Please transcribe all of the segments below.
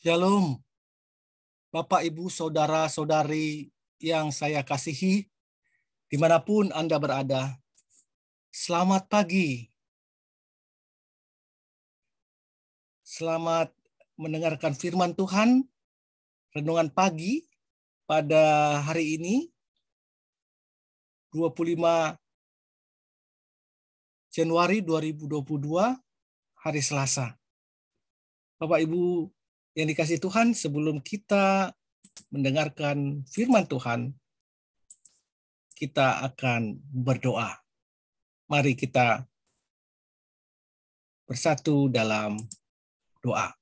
Shalom, Bapak, Ibu, Saudara-saudari yang saya kasihi, dimanapun Anda berada. Selamat pagi. Selamat mendengarkan firman Tuhan, renungan pagi pada hari ini, 25 Januari 2022, hari Selasa. Bapak, Ibu yang dikasihi Tuhan, sebelum kita mendengarkan firman Tuhan, kita akan berdoa. Mari kita bersatu dalam doa.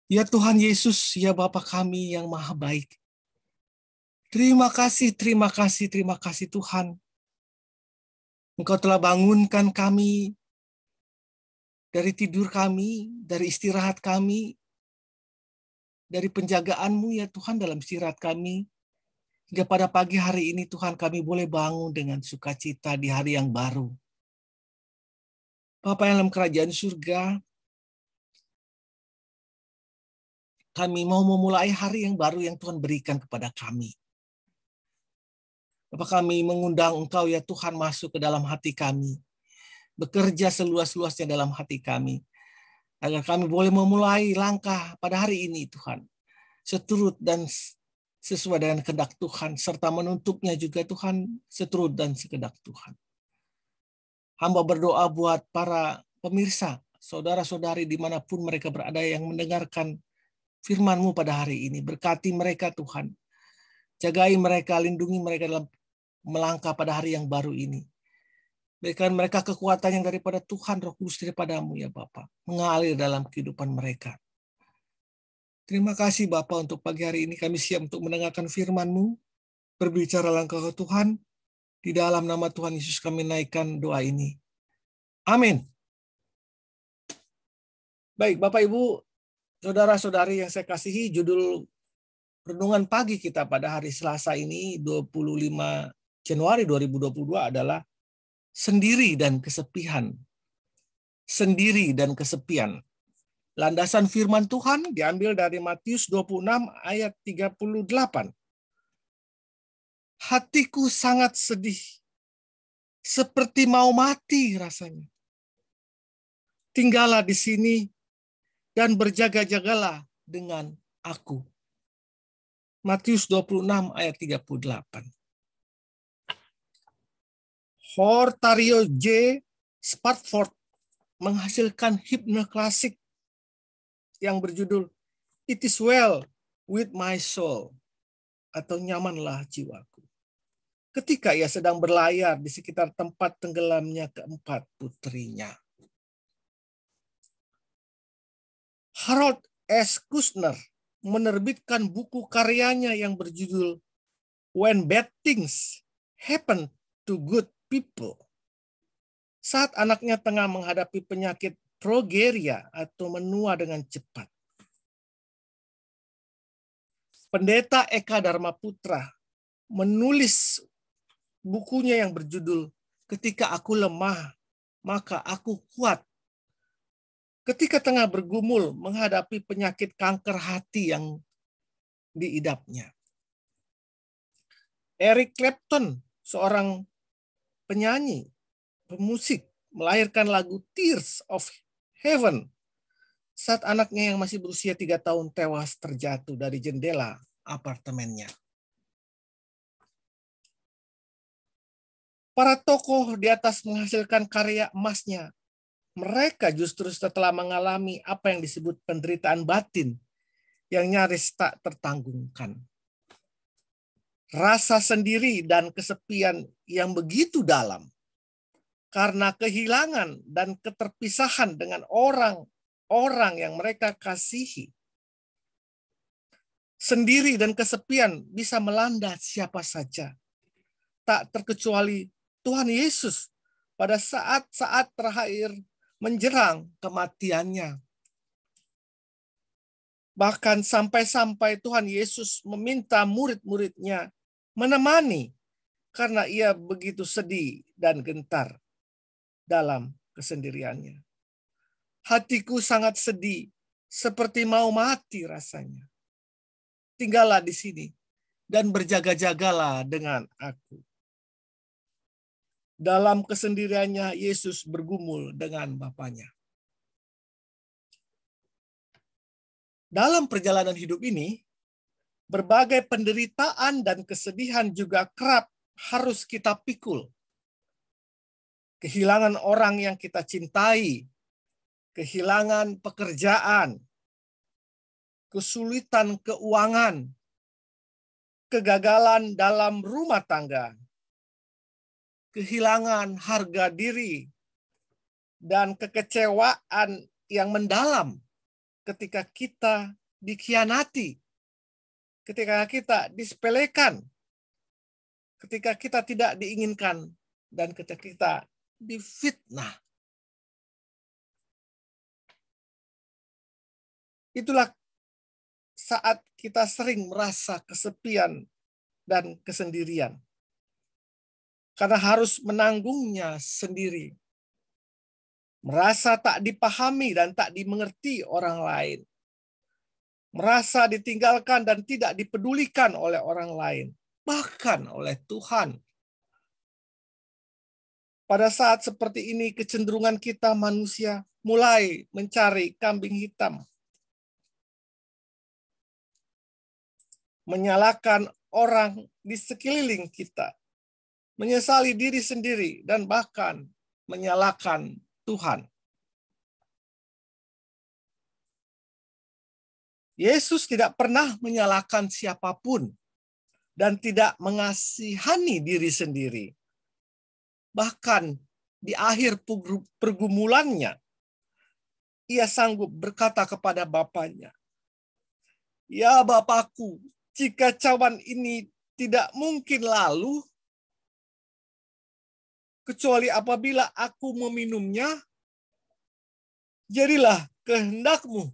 Ya Tuhan Yesus, ya Bapa kami yang maha baik. Terima kasih Tuhan. Engkau telah bangunkan kami dari tidur kami, dari istirahat kami, dari penjagaan-Mu ya Tuhan dalam istirahat kami. Hingga pada pagi hari ini Tuhan kami boleh bangun dengan sukacita di hari yang baru. Bapa yang dalam kerajaan surga, kami mau memulai hari yang baru yang Tuhan berikan kepada kami. Bapak, kami mengundang Engkau ya Tuhan masuk ke dalam hati kami. Bekerja seluas-luasnya dalam hati kami. Agar kami boleh memulai langkah pada hari ini Tuhan. Seturut dan sesuai dengan kehendak Tuhan. Serta menutupnya juga Tuhan seturut dan sekehendak Tuhan. Hamba berdoa buat para pemirsa, saudara-saudari dimanapun mereka berada yang mendengarkan firman-Mu pada hari ini. Berkati mereka Tuhan. Jagai mereka, lindungi mereka dalam melangkah pada hari yang baru ini. Berikan mereka kekuatan yang daripada Tuhan, Roh Kudus daripada-Mu ya Bapa, mengalir dalam kehidupan mereka. Terima kasih Bapa untuk pagi hari ini kami siap untuk mendengarkan firman-Mu. Berbicara langkah Tuhan, di dalam nama Tuhan Yesus kami naikkan doa ini. Amin. Baik Bapak Ibu, saudara-saudari yang saya kasihi, judul renungan pagi kita pada hari Selasa ini 25 Januari 2022 adalah sendiri dan kesepian. Sendiri dan kesepian. Landasan firman Tuhan diambil dari Matius 26 ayat 38. Hatiku sangat sedih, seperti mau mati rasanya. Tinggallah di sini dan berjaga-jagalah dengan aku. Matius 26 ayat 38. Hortario J. Spartford menghasilkan himne klasik yang berjudul It is well with my soul, atau nyamanlah jiwaku. Ketika ia sedang berlayar di sekitar tempat tenggelamnya keempat putrinya. Harold S. Kushner menerbitkan buku karyanya yang berjudul When Bad Things Happen to Good People. Saat anaknya tengah menghadapi penyakit progeria atau menua dengan cepat. Pendeta Eka Dharma Putra menulis bukunya yang berjudul Ketika Aku Lemah, Maka Aku Kuat. Ketika tengah bergumul menghadapi penyakit kanker hati yang diidapnya. Eric Clapton, seorang penyanyi, pemusik, melahirkan lagu Tears of Heaven saat anaknya yang masih berusia 3 tahun tewas terjatuh dari jendela apartemennya. Para tokoh di atas menghasilkan karya emasnya. Mereka justru setelah mengalami apa yang disebut penderitaan batin yang nyaris tak tertanggungkan. Rasa sendiri dan kesepian yang begitu dalam karena kehilangan dan keterpisahan dengan orang yang mereka kasihi. Sendiri dan kesepian bisa melanda siapa saja. Tak terkecuali Tuhan Yesus pada saat-saat terakhir menjelang kematiannya. Bahkan sampai-sampai Tuhan Yesus meminta murid-muridnya menemani karena ia begitu sedih dan gentar dalam kesendiriannya. Hatiku sangat sedih seperti mau mati rasanya. Tinggallah di sini dan berjaga-jagalah dengan aku. Dalam kesendiriannya, Yesus bergumul dengan Bapanya. Dalam perjalanan hidup ini, berbagai penderitaan dan kesedihan juga kerap harus kita pikul. Kehilangan orang yang kita cintai, kehilangan pekerjaan, kesulitan keuangan, kegagalan dalam rumah tangga, kehilangan harga diri, dan kekecewaan yang mendalam ketika kita dikhianati, ketika kita disepelekan, ketika kita tidak diinginkan, dan ketika kita difitnah. Itulah saat kita sering merasa kesepian dan kesendirian. Karena harus menanggungnya sendiri. Merasa tak dipahami dan tak dimengerti orang lain. Merasa ditinggalkan dan tidak dipedulikan oleh orang lain. Bahkan oleh Tuhan. Pada saat seperti ini kecenderungan kita manusia mulai mencari kambing hitam. Menyalahkan orang di sekeliling kita, menyesali diri sendiri, dan bahkan menyalahkan Tuhan. Yesus tidak pernah menyalahkan siapapun dan tidak mengasihani diri sendiri. Bahkan di akhir pergumulannya, ia sanggup berkata kepada Bapanya, "Ya Bapakku, jika cawan ini tidak mungkin lalu, kecuali apabila aku meminumnya, jadilah kehendak-Mu."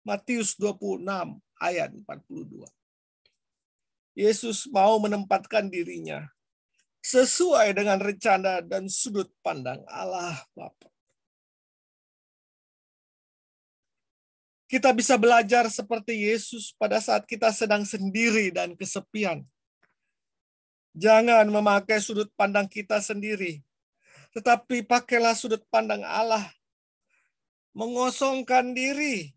Matius 26 ayat 42. Yesus mau menempatkan dirinya sesuai dengan rencana dan sudut pandang Allah Bapa. Kita bisa belajar seperti Yesus pada saat kita sedang sendiri dan kesepian. Jangan memakai sudut pandang kita sendiri, tetapi pakailah sudut pandang Allah. Mengosongkan diri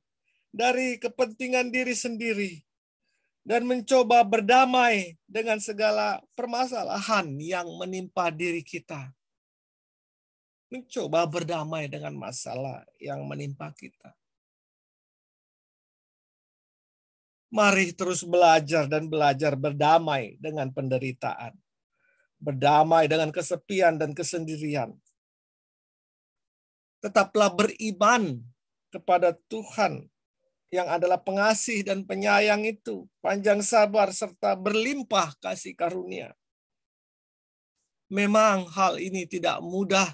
dari kepentingan diri sendiri dan mencoba berdamai dengan segala permasalahan yang menimpa diri kita. Mencoba berdamai dengan masalah yang menimpa kita. Mari terus belajar dan belajar berdamai dengan penderitaan. Berdamai dengan kesepian dan kesendirian. Tetaplah beriman kepada Tuhan yang adalah pengasih dan penyayang itu, panjang sabar serta berlimpah kasih karunia. Memang hal ini tidak mudah,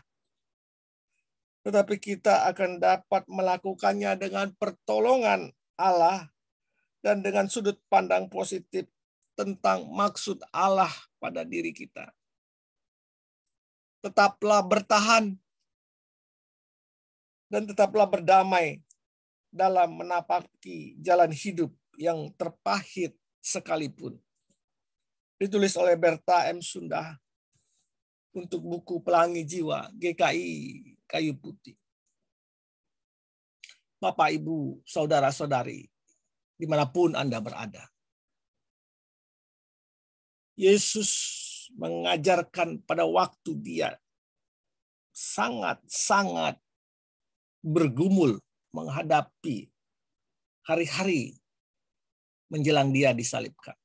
tetapi kita akan dapat melakukannya dengan pertolongan Allah dan dengan sudut pandang positif tentang maksud Allah pada diri kita. Tetaplah bertahan dan tetaplah berdamai dalam menapaki jalan hidup yang terpahit sekalipun. Ditulis oleh Berta M. Sunda untuk buku Pelangi Jiwa GKI Kayu Putih. Bapak, Ibu, saudara-saudari, dimanapun Anda berada. Yesus mengajarkan pada waktu dia sangat-sangat bergumul menghadapi hari-hari menjelang dia disalibkan.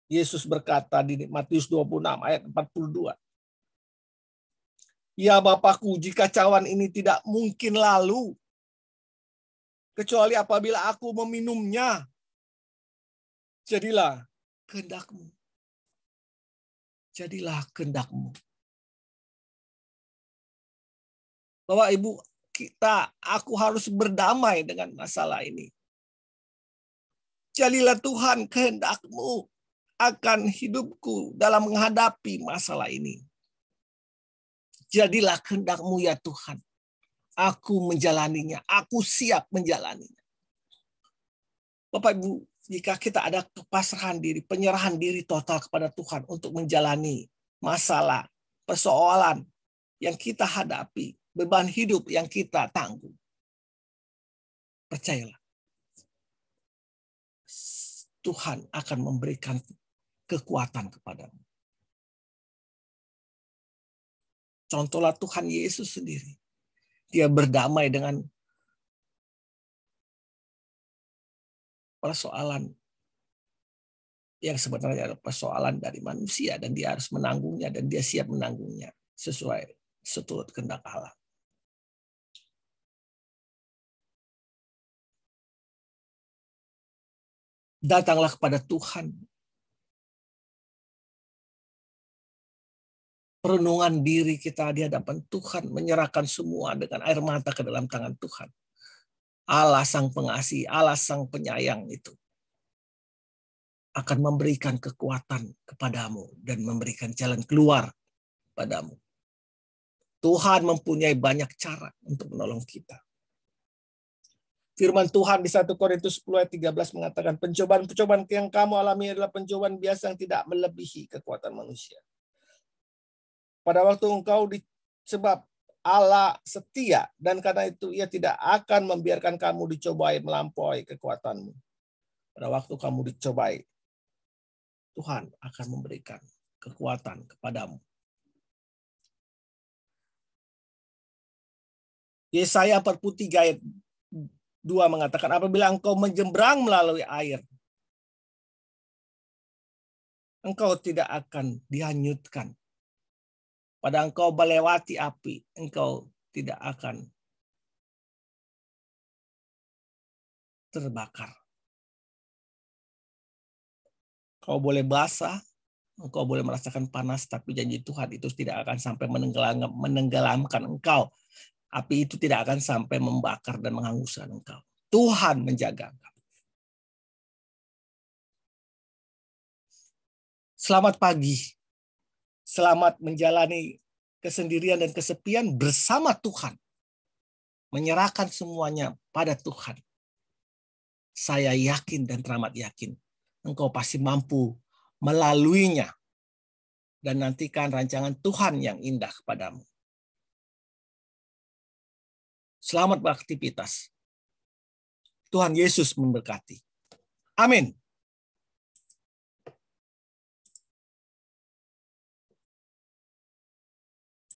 Yesus berkata di Matius 26 ayat 42. "Ya Bapakku, jika cawan ini tidak mungkin lalu, kecuali apabila aku meminumnya, jadilah kehendak-Mu." Jadilah kehendak-Mu. Bapak, Ibu, aku harus berdamai dengan masalah ini. Jadilah Tuhan kehendak-Mu akan hidupku dalam menghadapi masalah ini. Jadilah kehendak-Mu ya Tuhan Aku menjalaninya. Aku siap menjalaninya. Bapak Ibu, jika kita ada kepasrahan diri, penyerahan diri total kepada Tuhan untuk menjalani masalah, persoalan yang kita hadapi, beban hidup yang kita tanggung, percayalah, Tuhan akan memberikan kekuatan kepadamu. Contohlah Tuhan Yesus sendiri. Dia berdamai dengan persoalan yang sebenarnya adalah persoalan dari manusia, dan dia harus menanggungnya, dan dia siap menanggungnya sesuai seturut kehendak Allah. Datanglah kepada Tuhan. Perenungan diri kita di hadapan Tuhan, menyerahkan semua dengan air mata ke dalam tangan Tuhan. Allah Sang Pengasih, Allah Sang Penyayang itu akan memberikan kekuatan kepadamu dan memberikan jalan keluar padamu. Tuhan mempunyai banyak cara untuk menolong kita. Firman Tuhan di 1 Korintus 10 ayat 13 mengatakan, pencobaan-pencobaan yang kamu alami adalah pencobaan biasa yang tidak melebihi kekuatan manusia. Pada waktu engkau sebab Allah setia, dan karena itu Ia tidak akan membiarkan kamu dicobai melampaui kekuatanmu. Pada waktu kamu dicobai, Tuhan akan memberikan kekuatan kepadamu. Yesaya 43 ayat 2 mengatakan, apabila engkau menyeberang melalui air, engkau tidak akan dihanyutkan. Pada engkau melewati api, engkau tidak akan terbakar. Kau boleh basah, engkau boleh merasakan panas, tapi janji Tuhan itu tidak akan sampai menenggelamkan engkau. Api itu tidak akan sampai membakar dan menghanguskan engkau. Tuhan menjaga engkau. Selamat pagi. Selamat menjalani kesendirian dan kesepian bersama Tuhan. Menyerahkan semuanya pada Tuhan. Saya yakin dan teramat yakin engkau pasti mampu melaluinya dan nantikan rancangan Tuhan yang indah kepadamu. Selamat beraktivitas. Tuhan Yesus memberkati. Amin.